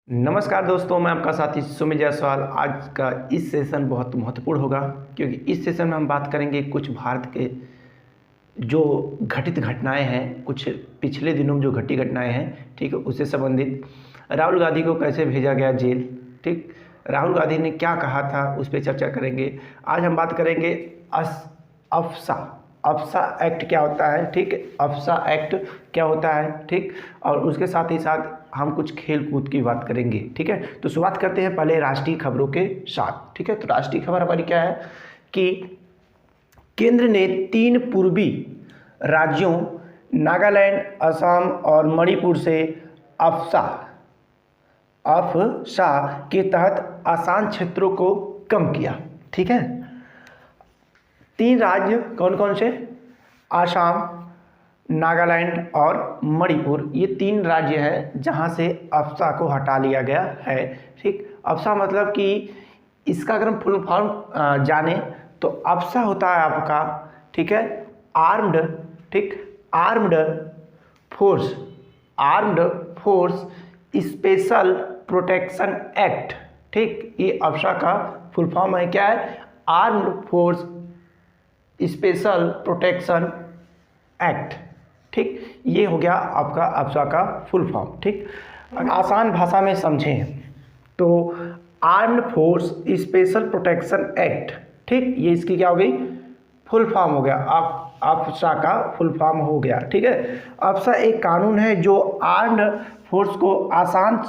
नमस्कार दोस्तों, मैं आपका साथी सुमित जायसवाल। आज का इस सेशन बहुत महत्वपूर्ण होगा क्योंकि इस सेशन में हम बात करेंगे कुछ भारत के जो घटित घटनाएं हैं, कुछ पिछले दिनों में जो घटी घटनाएं हैं, ठीक है, उससे संबंधित। राहुल गांधी को कैसे भेजा गया जेल, ठीक, राहुल गांधी ने क्या कहा था, उस पर चर्चा करेंगे। आज हम बात करेंगे अफसा एक्ट क्या होता है, ठीक, अफसा एक्ट क्या होता है, ठीक, और उसके साथ ही साथ हम कुछ खेल कूद की बात करेंगे, ठीक है। तो शुरुआत करते हैं पहले राष्ट्रीय खबरों के साथ, ठीक है। तो राष्ट्रीय खबर हमारी क्या है कि केंद्र ने 3 पूर्वी राज्यों नागालैंड, असम और मणिपुर से अफसा के तहत आसान क्षेत्रों को कम किया, ठीक है। 3 राज्य कौन कौन से? असम, नागालैंड और मणिपुर, ये 3 राज्य हैं जहां से अफसा को हटा लिया गया है, ठीक। अफसा मतलब कि इसका अगर हम फुल फॉर्म जाने तो अफसा होता है आपका, ठीक है, armed force special protection act, ठीक। ये अफसा का फुल फॉर्म है, क्या है? Armed force special protection act, ठीक। ये हो गया आपका अफसा का फुल फॉर्म, ठीक। आसान भाषा में समझें तो armed force special protection act, ठीक, ये इसकी क्या हो गई? फुल फॉर्म हो गया। अफसा का फुल फॉर्म हो गया, ठीक है। अफसा एक कानून है जो आर्म्ड फोर्स को अशांत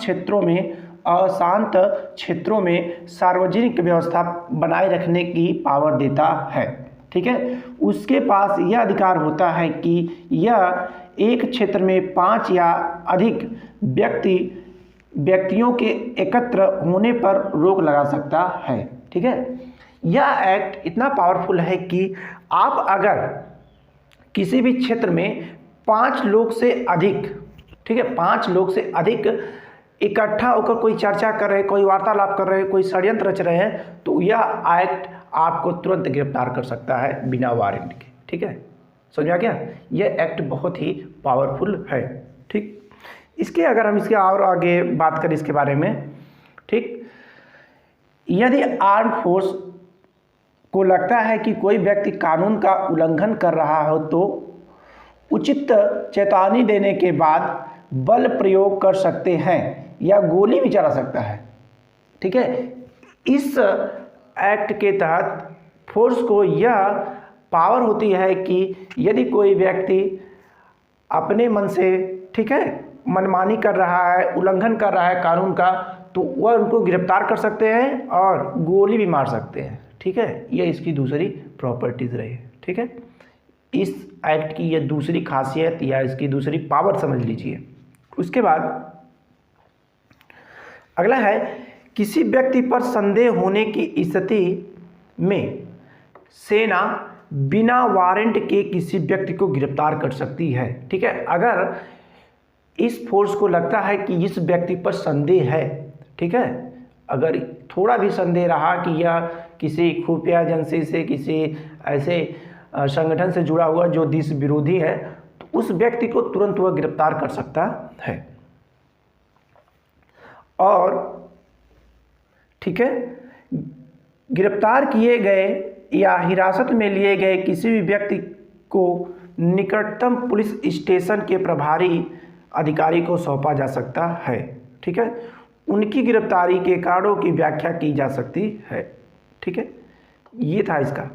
क्षेत्रों में सार्वजनिक व्यवस्था बनाए रखने की पावर देता है, ठीक है। उसके पास यह अधिकार होता है कि यह एक क्षेत्र में 5 या अधिक व्यक्तियों के एकत्र होने पर रोक लगा सकता है, ठीक है। यह एक्ट इतना पावरफुल है कि आप अगर किसी भी क्षेत्र में 5 लोग से अधिक, ठीक है, 5 लोग से अधिक इकट्ठा होकर कोई चर्चा कर रहे हैं, कोई वार्तालाप कर रहे हैं, कोई षड्यंत्र रच रहे हैं, तो यह एक्ट आपको तुरंत गिरफ्तार कर सकता है बिना वारंट के, ठीक है। समझा क्या? यह एक्ट बहुत ही पावरफुल है, ठीक। इसके अगर हम इसके और आगे बात करें इसके बारे में, ठीक, यदि आर्म फोर्स को लगता है कि कोई व्यक्ति कानून का उल्लंघन कर रहा हो तो उचित चेतावनी देने के बाद बल प्रयोग कर सकते हैं या गोली भी चला सकता है, ठीक है। इस एक्ट के तहत फोर्स को यह पावर होती है कि यदि कोई व्यक्ति अपने मन से, ठीक है, मनमानी कर रहा है, उल्लंघन कर रहा है कानून का, तो वह उनको गिरफ्तार कर सकते हैं और गोली भी मार सकते हैं, ठीक है। यह इसकी दूसरी प्रॉपर्टीज रही है, ठीक है। इस एक्ट की यह दूसरी खासियत या इसकी दूसरी पावर समझ लीजिए। उसके बाद अगला है, किसी व्यक्ति पर संदेह होने की स्थिति में सेना बिना वारंट के किसी व्यक्ति को गिरफ्तार कर सकती है, ठीक है। अगर इस फोर्स को लगता है कि इस व्यक्ति पर संदेह है, ठीक है, अगर थोड़ा भी संदेह रहा कि यह किसी खुफिया एजेंसी से, किसी ऐसे संगठन से जुड़ा हुआ जो देश विरोधी है, तो उस व्यक्ति को तुरंत वह गिरफ्तार कर सकता है, और ठीक है, गिरफ्तार किए गए या हिरासत में लिए गए किसी भी व्यक्ति को निकटतम पुलिस स्टेशन के प्रभारी अधिकारी को सौंपा जा सकता है, ठीक है। उनकी गिरफ्तारी के कारणों की व्याख्या की जा सकती है, ठीक है। ये था इसका।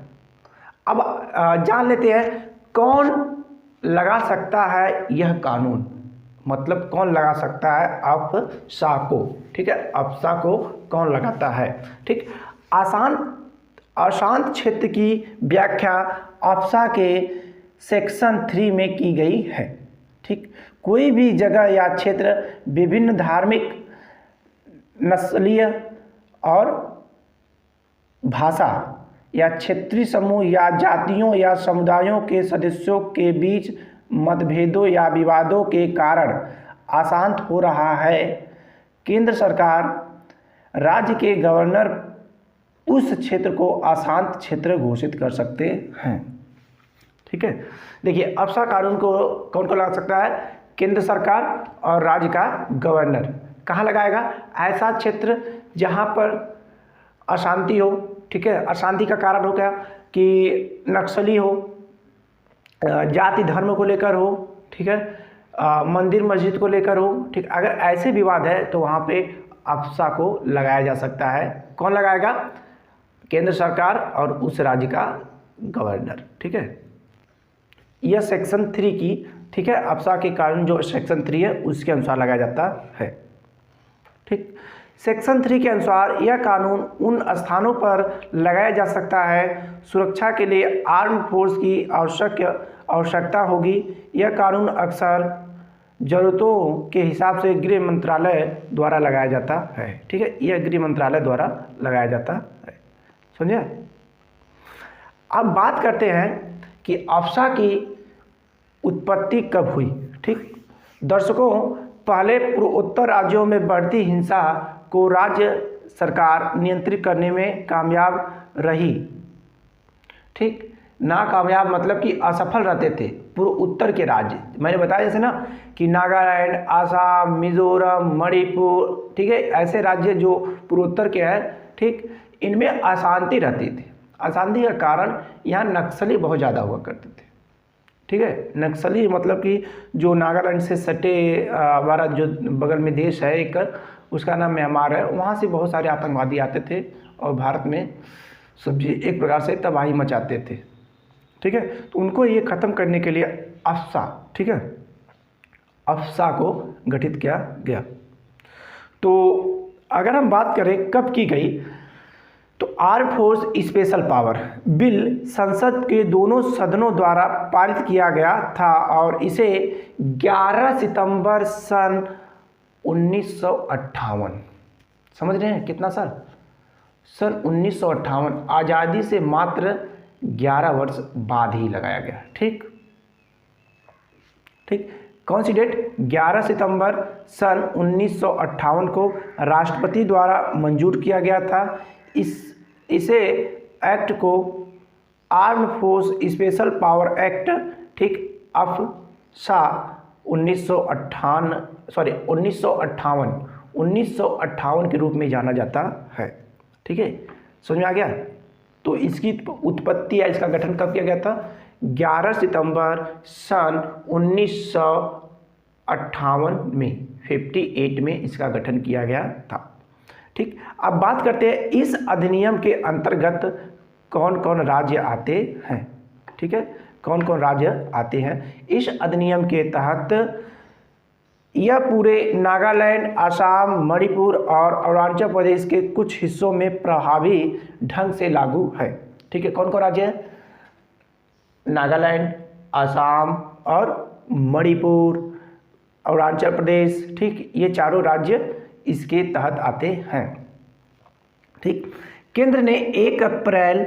अब जान लेते हैं कौन लगा सकता है यह कानून, मतलब कौन लगा सकता है अफसा को, ठीक है। अफसा को कौन लगाता है, ठीक। अशांत क्षेत्र की व्याख्या अफसा के सेक्शन 3 में की गई है, ठीक। कोई भी जगह या क्षेत्र विभिन्न धार्मिक, नस्लीय और भाषा या क्षेत्रीय समूह या जातियों या समुदायों के सदस्यों के बीच मतभेदों या विवादों के कारण अशांत हो रहा है, केंद्र सरकार, राज्य के गवर्नर उस क्षेत्र को अशांत क्षेत्र घोषित कर सकते हैं, ठीक है। देखिए, अफसा कानून को कौन कौन लगा सकता है? केंद्र सरकार और राज्य का गवर्नर, कहाँ लगाएगा? ऐसा क्षेत्र जहाँ पर अशांति हो, ठीक है, अशांति का कारण हो क्या कि नक्सली हो, जाति धर्म को लेकर हो, ठीक है, मंदिर मस्जिद को लेकर हो, ठीक, अगर ऐसे विवाद है तो वहाँ पे अफसा को लगाया जा सकता है। कौन लगाएगा? केंद्र सरकार और उस राज्य का गवर्नर, ठीक है। यह सेक्शन 3 की, ठीक है, अफसा के कारण जो सेक्शन 3 है उसके अनुसार लगाया जाता है, ठीक। सेक्शन 3 के अनुसार यह कानून उन स्थानों पर लगाया जा सकता है सुरक्षा के लिए आर्म फोर्स की आवश्यकता होगी। यह कानून अक्सर ज़रूरतों के हिसाब से गृह मंत्रालय द्वारा लगाया जाता है, ठीक है, यह गृह मंत्रालय द्वारा लगाया जाता है, समझे। अब बात करते हैं कि अफसा की उत्पत्ति कब हुई, ठीक। दर्शकों, पहले पूर्वोत्तर राज्यों में बढ़ती हिंसा को राज्य सरकार नियंत्रित करने में कामयाब रही, ठीक। नाकामयाब मतलब कि असफल रहते थे पूर्व उत्तर के राज्य। मैंने बताया जैसे ना कि नागालैंड, आसाम, मिजोरम, मणिपुर, ठीक है, ऐसे राज्य जो पूर्वोत्तर के हैं, ठीक, इनमें अशांति रहती थी। अशांति का कारण यहाँ नक्सली बहुत ज़्यादा हुआ करते थे, ठीक है। नक्सली मतलब कि जो नागालैंड से सटे हमारा जो बगल में देश है एक, उसका नाम म्यांमार है, वहाँ से बहुत सारे आतंकवादी आते थे और भारत में सब्जी एक प्रकार से तबाही मचाते थे, ठीक है। तो उनको ये ख़त्म करने के लिए अफसा, ठीक है, अफसा को गठित किया गया। तो अगर हम बात करें कब की गई, तो arm force special power bill संसद के दोनों सदनों द्वारा पारित किया गया था और इसे 11 सितंबर सन 1958, समझ रहे हैं कितना साल? सन 1958, आज़ादी से मात्र 11 वर्ष बाद ही लगाया गया, ठीक ठीक। कौन सी डेट? 11 सितंबर सन 1958 को राष्ट्रपति द्वारा मंजूर किया गया था। इसे एक्ट को arm force special power act, ठीक, अफसा 1958 के रूप में जाना जाता है, ठीक है, समझ में आ गया। तो इसकी उत्पत्ति या इसका गठन कब किया गया था? 11 सितंबर सन 1958 में, 58 में इसका गठन किया गया था, ठीक। अब बात करते हैं इस अधिनियम के अंतर्गत कौन कौन राज्य आते हैं, ठीक है, कौन कौन राज्य आते हैं इस अधिनियम के तहत। यह पूरे नागालैंड, आसाम, मणिपुर और अरुणाचल प्रदेश के कुछ हिस्सों में प्रभावी ढंग से लागू है, ठीक है। कौन कौन राज्य है? नागालैंड, आसाम और मणिपुर, अरुणाचल प्रदेश, ठीक, ये चारों राज्य इसके तहत आते हैं, ठीक। केंद्र ने 1 अप्रैल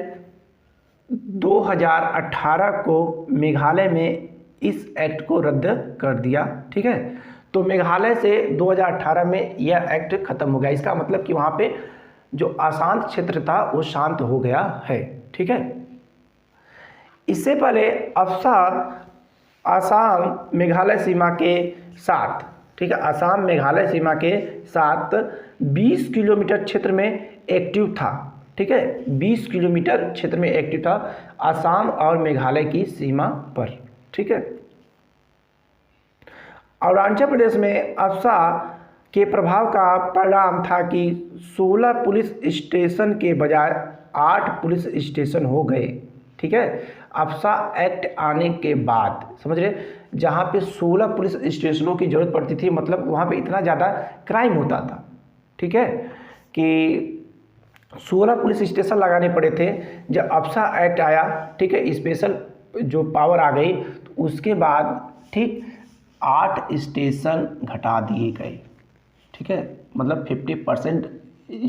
2018 को मेघालय में इस एक्ट को रद्द कर दिया, ठीक है। तो मेघालय से 2018 में यह एक्ट खत्म हो गया। इसका मतलब कि वहाँ पे जो अशांत क्षेत्र था वो शांत हो गया है, ठीक है। इससे पहले अफसा आसाम मेघालय सीमा के साथ, ठीक है, आसाम मेघालय सीमा के साथ 20 किलोमीटर क्षेत्र में एक्टिव था, ठीक है, 20 किलोमीटर क्षेत्र में एक्टिव था आसाम और मेघालय की सीमा पर, ठीक है। अरुणाचल प्रदेश में अफसा के प्रभाव का परिणाम था कि 16 पुलिस स्टेशन के बजाय 8 पुलिस स्टेशन हो गए, ठीक है। अफसा एक्ट आने के बाद, समझ रहे, जहाँ पे 16 पुलिस स्टेशनों की ज़रूरत पड़ती थी, मतलब वहाँ पे इतना ज़्यादा क्राइम होता था, ठीक है, कि 16 पुलिस स्टेशन लगाने पड़े थे। जब अफसा एक्ट आया, ठीक है, स्पेशल जो पावर आ गई, तो उसके बाद, ठीक, 8 स्टेशन घटा दिए गए, ठीक है, मतलब 50%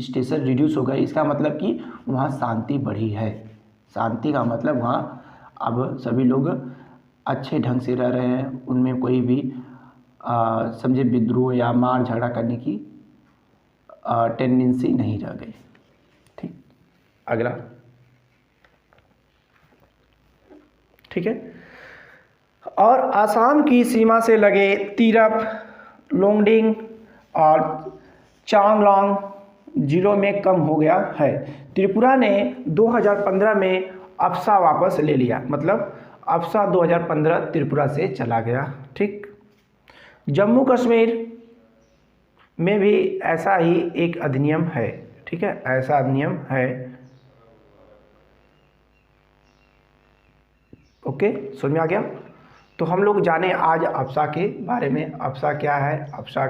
स्टेशन रिड्यूस हो गए। इसका मतलब कि वहाँ शांति बढ़ी है। शांति का मतलब वहाँ अब सभी लोग अच्छे ढंग से रह रहे हैं, उनमें कोई भी समझे विद्रोह या मार झगड़ा करने की टेंडेंसी नहीं रह गई, ठीक। अगला, ठीक है। और आसाम की सीमा से लगे तिरप, लोंगडिंग और चांगलांग जिलों में कम हो गया है। त्रिपुरा ने 2015 में अप्सा वापस ले लिया, मतलब अप्सा 2015 त्रिपुरा से चला गया। ठीक, जम्मू कश्मीर में भी ऐसा ही एक अधिनियम है। ठीक है, ऐसा अधिनियम है। ओके, समझ में आ गया। तो हम लोग जाने आज अप्सा के बारे में। अप्सा क्या है, अप्सा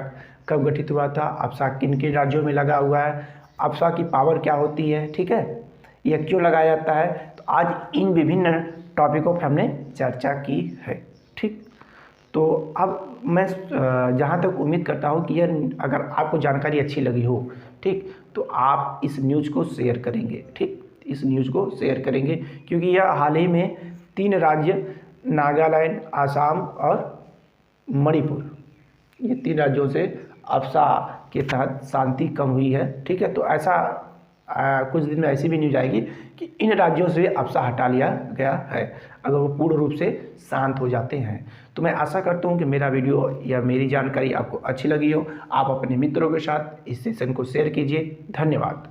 कब गठित हुआ था, अप्सा किन किन राज्यों में लगा हुआ है, अप्सा की पावर क्या होती है, ठीक है, यह क्यों लगाया जाता है। तो आज इन विभिन्न टॉपिकों पर हमने चर्चा की है। ठीक, तो अब मैं जहाँ तक उम्मीद करता हूँ कि यह अगर आपको जानकारी अच्छी लगी हो, ठीक, तो आप इस न्यूज़ को शेयर करेंगे। ठीक, इस न्यूज़ को शेयर करेंगे क्योंकि यह हाल ही में 3 राज्य नागालैंड, आसाम और मणिपुर, ये 3 राज्यों से अप्सा के तहत शांति कम हुई है। ठीक है, तो ऐसा कुछ दिन में ऐसी भी न्यूज आएगी कि इन राज्यों से अप्सा हटा लिया गया है अगर वो पूर्ण रूप से शांत हो जाते हैं। तो मैं आशा करता हूँ कि मेरा वीडियो या मेरी जानकारी आपको अच्छी लगी हो। आप अपने मित्रों के साथ इस सेशन को शेयर कीजिए। धन्यवाद।